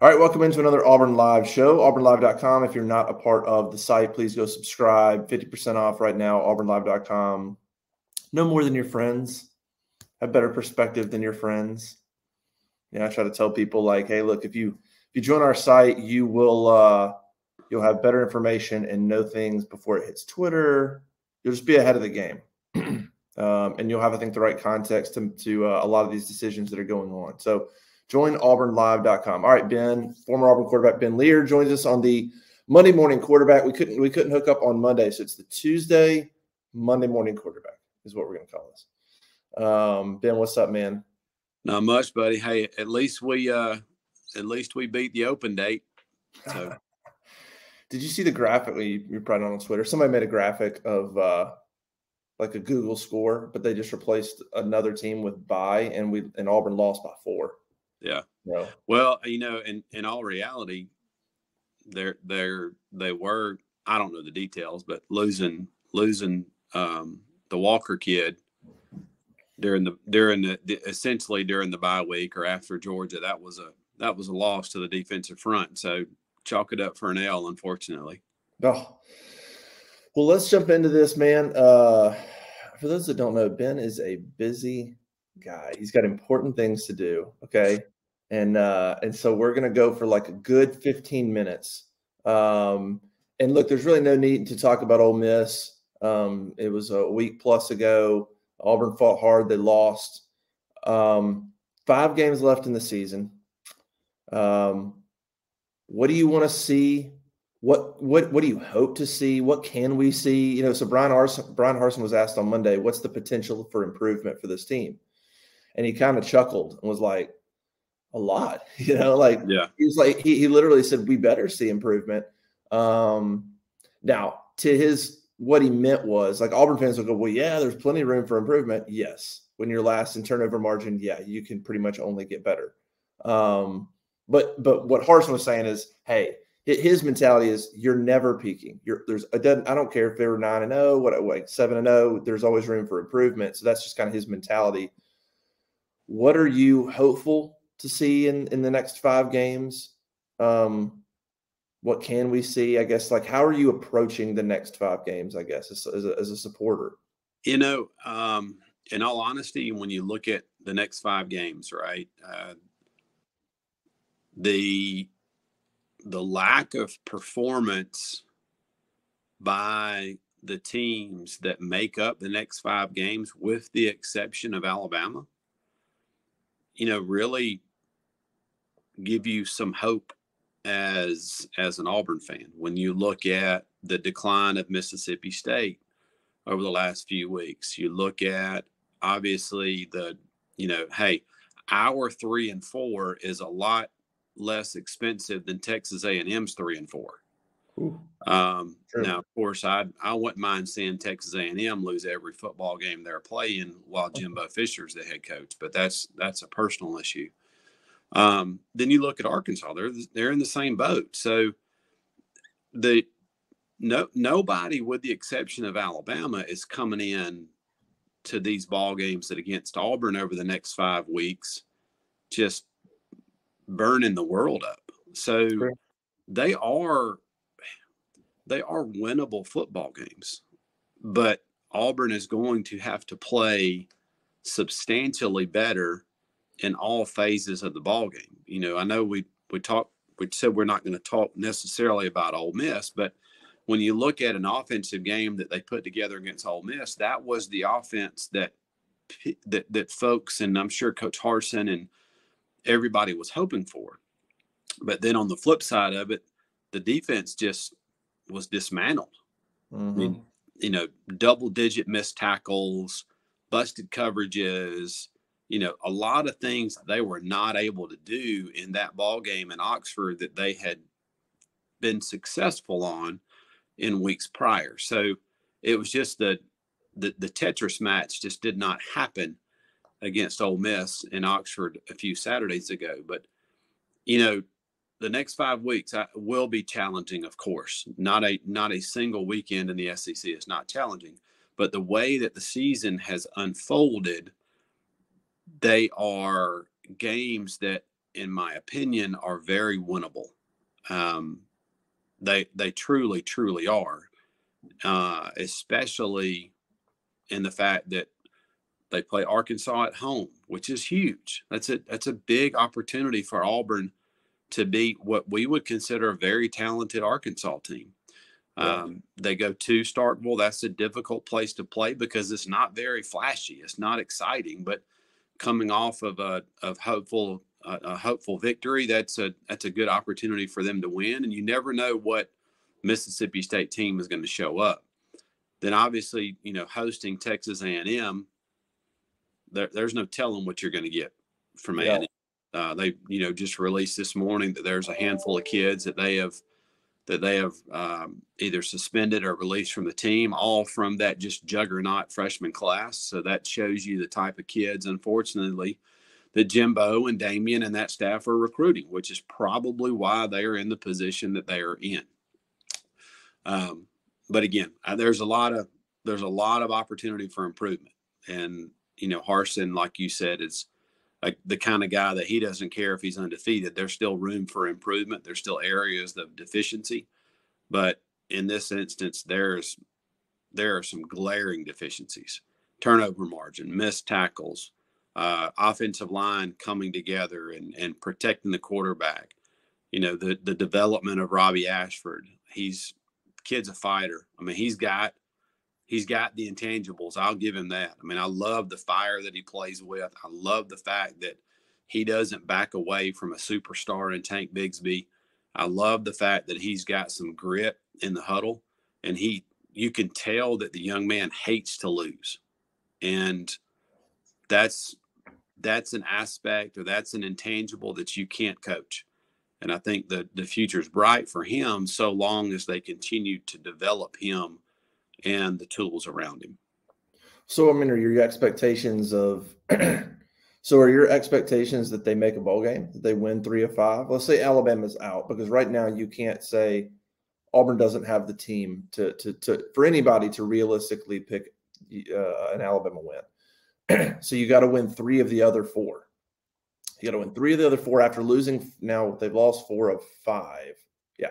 All right, welcome into another Auburn Live show, auburnlive.com. If you're not a part of the site, please go subscribe. 50% off right now, auburnlive.com. No more than your friends. Have better perspective than your friends. I try to tell people like, hey, look, if you join our site, you will you'll have better information and know things before it hits Twitter. You'll just be ahead of the game. And you'll have, I think, the right context to a lot of these decisions that are going on. So join auburnlive.com. All right, Ben, former Auburn quarterback Ben Leard joins us on the Monday morning quarterback. We couldn't hook up on Monday, so it's the Tuesday Monday morning quarterback is what we're going to call this. Ben, what's up, man? Not much, buddy. Hey, at least we beat the open date. So, did you see the graphic you're probably on Twitter? Somebody made a graphic of like a Google score, but they just replaced another team with bye, and Auburn lost by 4. Yeah. No. Well, in all reality, they were, I don't know the details, but losing the Walker kid during the essentially during the bye week or after Georgia, that was a loss to the defensive front. So chalk it up for an L, unfortunately. Oh. Well, let's jump into this, man. For those that don't know, Ben is a busy guy. He's got important things to do. Okay. And so we're going to go for like a good 15 minutes. And look, there's really no need to talk about Ole Miss. It was a week plus ago. Auburn fought hard. They lost. 5 games left in the season. What do you want to see? What do you hope to see? What can we see? So Brian Harsin was asked on Monday, what's the potential for improvement for this team? And he kind of chuckled and was like, a lot, yeah. He was like, he literally said, we better see improvement. Now what he meant was like Auburn fans will go, well, yeah, there's plenty of room for improvement. Yes. When you're last in turnover margin, yeah, you can pretty much only get better. But what Harsin was saying is, hey, his mentality is you're never peaking. I don't care if they were 9-0, 7-0. There's always room for improvement. So that's just kind of his mentality. What are you hopeful to see in the next 5 games? What can we see? I guess how are you approaching the next 5 games? I guess as a supporter. In all honesty, when you look at the next 5 games, right, the lack of performance by the teams that make up the next 5 games, with the exception of Alabama, really give you some hope as an Auburn fan. When you look at the decline of Mississippi State over the last few weeks, you look at obviously hey, our 3 and 4 is a lot less expensive than Texas A&M's 3 and 4. Now, of course, I wouldn't mind seeing Texas A&M lose every football game they're playing while Jimbo Fisher's the head coach, but that's a personal issue. Then you look at Arkansas; they're in the same boat. So nobody, with the exception of Alabama, is coming in to these ball games that against Auburn over the next 5 weeks just burning the world up. So they are winnable football games, but Auburn is going to have to play substantially better in all phases of the ball game. I know we said we're not going to talk necessarily about Ole Miss, but when you look at an offensive game that they put together against Ole Miss, that was the offense that folks, and I'm sure Coach Harsin and everybody was hoping for. But then on the flip side of it, the defense just was dismantled. Mm-hmm. I mean, double-digit missed tackles, busted coverages, a lot of things that they were not able to do in that ball game in Oxford that they had been successful on in weeks prior. So it was just the Tetris match just did not happen against Ole Miss in Oxford a few Saturdays ago. But, the next 5 weeks will be challenging, of course. Not a single weekend in the SEC is not challenging. But the way that the season has unfolded, they are games that in my opinion, are very winnable. They truly, truly are, especially in the fact that they play Arkansas at home, which is huge. That's a big opportunity for Auburn to beat what we would consider a very talented Arkansas team. Yeah. They go to Starkville. That's a difficult place to play because it's not very flashy. It's not exciting, but coming off of a hopeful victory, that's a good opportunity for them to win. And you never know what Mississippi State team is going to show up. Then obviously, hosting Texas A&M, there's no telling what you're going to get from A&M. They just released this morning that there's a handful of kids that they have either suspended or released from the team, all from that just juggernaut freshman class. So that shows you the type of kids, unfortunately, that Jimbo and Damian and that staff are recruiting, which is probably why they are in the position that they are in. But again, there's a lot of opportunity for improvement. And, Harsin, like you said, is like the kind of guy that he doesn't care if he's undefeated. There's still room for improvement. There's still areas of deficiency. But in this instance, there are some glaring deficiencies: turnover margin, missed tackles, offensive line coming together and protecting the quarterback. The development of Robbie Ashford. Kid's a fighter. I mean, he's got the intangibles. I'll give him that. I mean, I love the fire that he plays with. I love the fact that he doesn't back away from a superstar in Tank Bigsby. I love the fact that he's got some grit in the huddle, and you can tell that the young man hates to lose. And that's an aspect, or that's an intangible that you can't coach. And I think that the future's bright for him so long as they continue to develop him and the tools around him. So, I mean, are your expectations that they make a bowl game, that they win 3 of 5? Let's say Alabama's out, because right now you can't say Auburn doesn't have the team to for anybody to realistically pick an Alabama win. So you got to win 3 of the other 4. You got to win 3 of the other 4 after losing. Now they've lost 4 of 5. Yeah.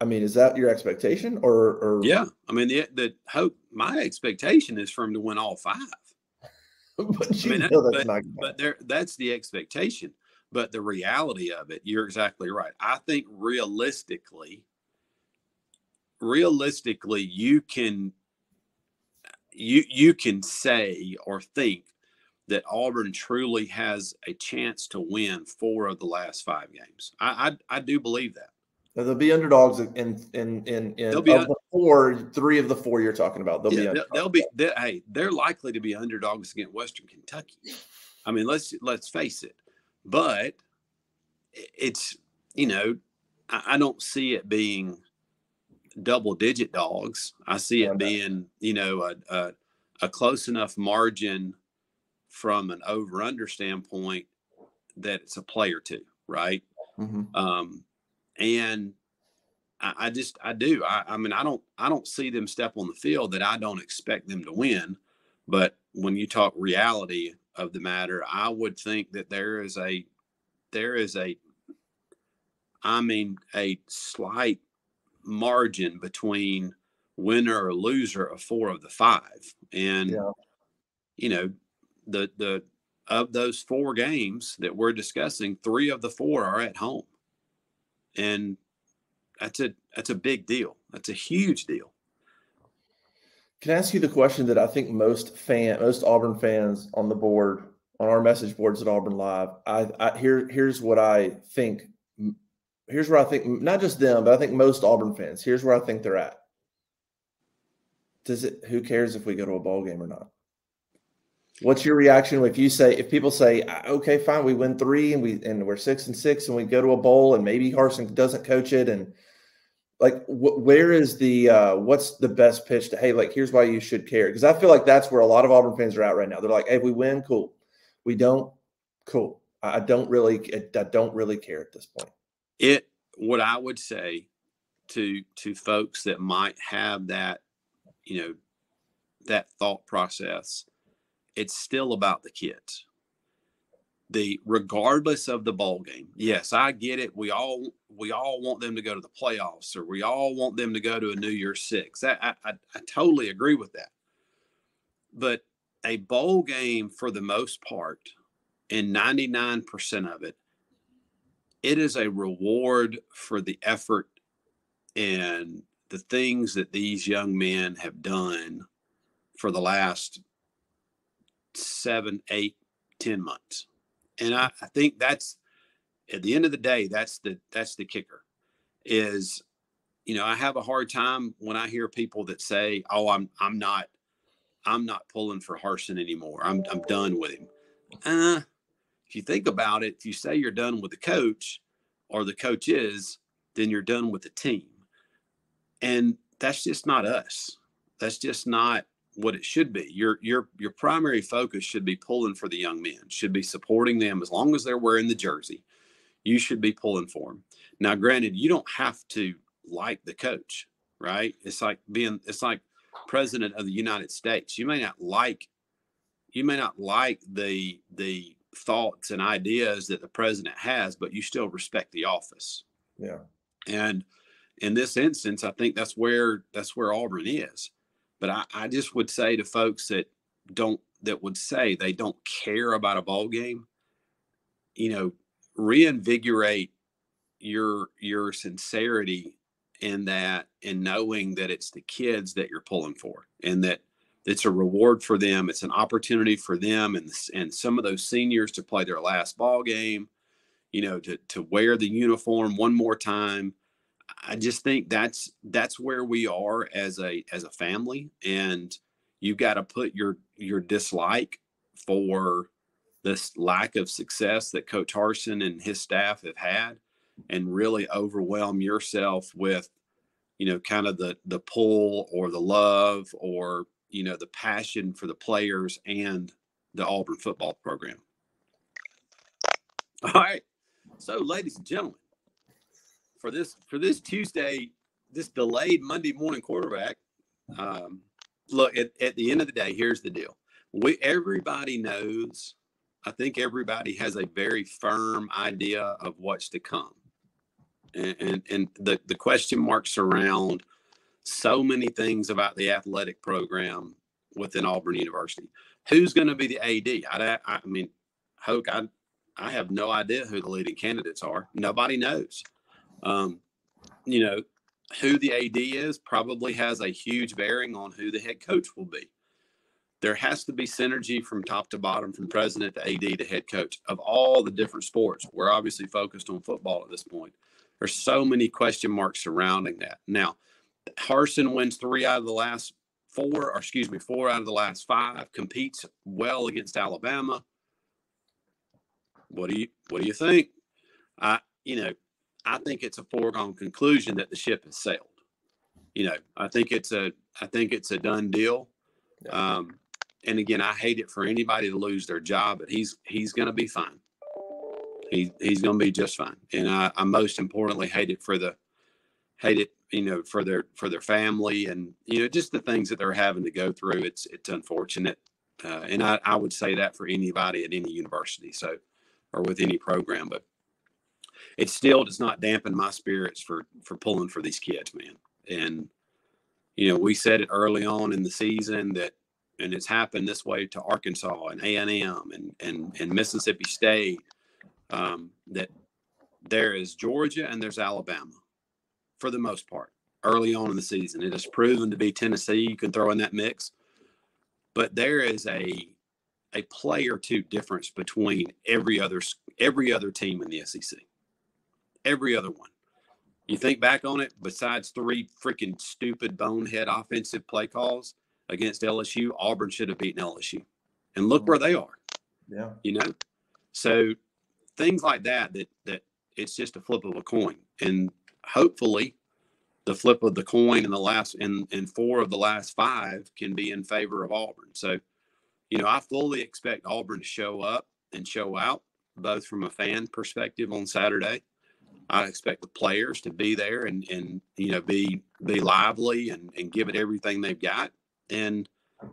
I mean, is that your expectation or? Yeah. I mean, the hope, my expectation is for him to win all 5. That's the expectation. But the reality of it, you're exactly right. I think realistically, you can say or think that Auburn truly has a chance to win 4 of the last 5 games. I do believe that. Now, they'll be underdogs in the 3 of the 4 you're talking about. They're likely to be underdogs against Western Kentucky. I mean, let's face it. But it's, I don't see it being double-digit dogs. I see it being, a close enough margin from an over-under standpoint that it's a play or 2, right? Mm-hmm. And I don't see them step on the field that I don't expect them to win. But when you talk reality of the matter, I would think that there is a slight margin between winner or loser of 4 of the 5. And, the of those 4 games that we're discussing, 3 of the 4 are at home. And that's a big deal. That's a huge deal. Can I ask you the question that I think most Auburn fans on the board, on our message boards at Auburn Live, here's where I think, not just them, but I think most Auburn fans, here's where I think they're at. Who cares if we go to a bowl game or not? What's your reaction if people say, okay, fine, we win 3 and we're 6-6 and we go to a bowl and maybe Harsin doesn't coach it, and like, where is what's the best pitch to, hey, like, here's why you should care? Because I feel like that's where a lot of Auburn fans are at right now. They're like, hey, if we win, cool. We don't, cool. I don't really care at this point. What I would say to folks that might have that, that thought process, it's still about the kids. regardless of the bowl game. Yes, I get it. We all want them to go to the playoffs, or we all want them to go to a New Year's Six. I totally agree with that. But a bowl game, for the most part, and 99% of it, it is a reward for the effort and the things that these young men have done for the last 7, 8, 10 months. And I think that's, at the end of the day, that's the kicker is, I have a hard time when I hear people that say, oh, I'm not pulling for Harsin anymore. I'm done with him. If you think about it, if you say you're done with the coach or the coach is, then you're done with the team. And that's just not us. That's just not what it should be. Your primary focus should be pulling for the young men, should be supporting them. As long as they're wearing the jersey, you should be pulling for them. Now, granted, you don't have to like the coach, right? It's like president of the United States. You may not like the thoughts and ideas that the president has, but you still respect the office. Yeah. And in this instance, I think that's where Auburn is. But I just would say to folks that would say they don't care about a ball game, reinvigorate your sincerity in that, and knowing that it's the kids that you're pulling for, and that it's a reward for them. It's an opportunity for them and some of those seniors to play their last ball game, to wear the uniform one more time. I just think that's where we are as a family, and you got to put your dislike for this lack of success that Coach Harsin and his staff have had, and really overwhelm yourself with, kind of the pull or the love or, the passion for the players and the Auburn football program. All right. So, ladies and gentlemen, for this Tuesday, this delayed Monday morning quarterback, look, at the end of the day, here's the deal. Everybody knows, I think everybody has a very firm idea of what's to come. And the question marks around so many things about the athletic program within Auburn University. Who's going to be the AD? I mean, Hoke, I have no idea who the leading candidates are. Nobody knows. Who the AD is probably has a huge bearing on who the head coach will be. There has to be synergy from top to bottom, from president to AD to head coach of all the different sports. We're obviously focused on football at this point. There's so many question marks surrounding that. Now, Harsin wins 4 out of the last 5, competes well against Alabama. What do you think? I think it's a foregone conclusion that the ship has sailed. I think it's a done deal. Yeah. And again, I hate it for anybody to lose their job, but he's going to be fine. He's going to be just fine. And I most importantly hate it for their family, and just the things that they're having to go through. It's unfortunate, and I would say that for anybody at any university, or with any program, but it still does not dampen my spirits for pulling for these kids, man. And we said it early on in the season and it's happened this way to Arkansas and A&M and Mississippi State, that there is Georgia and there's Alabama for the most part early on in the season. It has proven to be Tennessee. You can throw in that mix, but there is a play or two difference between every other team in the SEC. Every other one. You think back on it, besides 3 freaking stupid bonehead offensive play calls against LSU, Auburn should have beaten LSU. And look where they are. Yeah. So things like that it's just a flip of a coin. And hopefully the flip of the coin in 4 of the last 5 can be in favor of Auburn. So, I fully expect Auburn to show up and show out, both from a fan perspective on Saturday. I expect the players to be there and be lively and give it everything they've got. And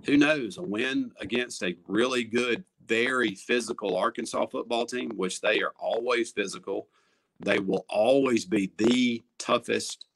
who knows, a win against a really good, very physical Arkansas football team, which they are always physical. They will always be the toughest,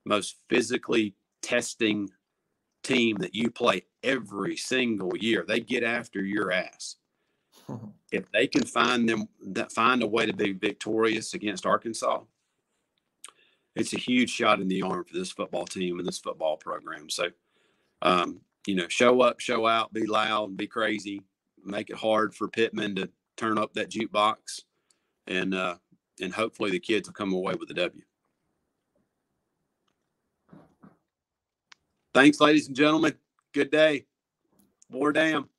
most physically testing team that you play every single year. They get after your ass. If they can find a way to be victorious against Arkansas, it's a huge shot in the arm for this football team and this football program. So, show up, show out, be loud, be crazy, make it hard for Pittman to turn up that jukebox, and hopefully the kids will come away with a W. Thanks, ladies and gentlemen. Good day. War Dam.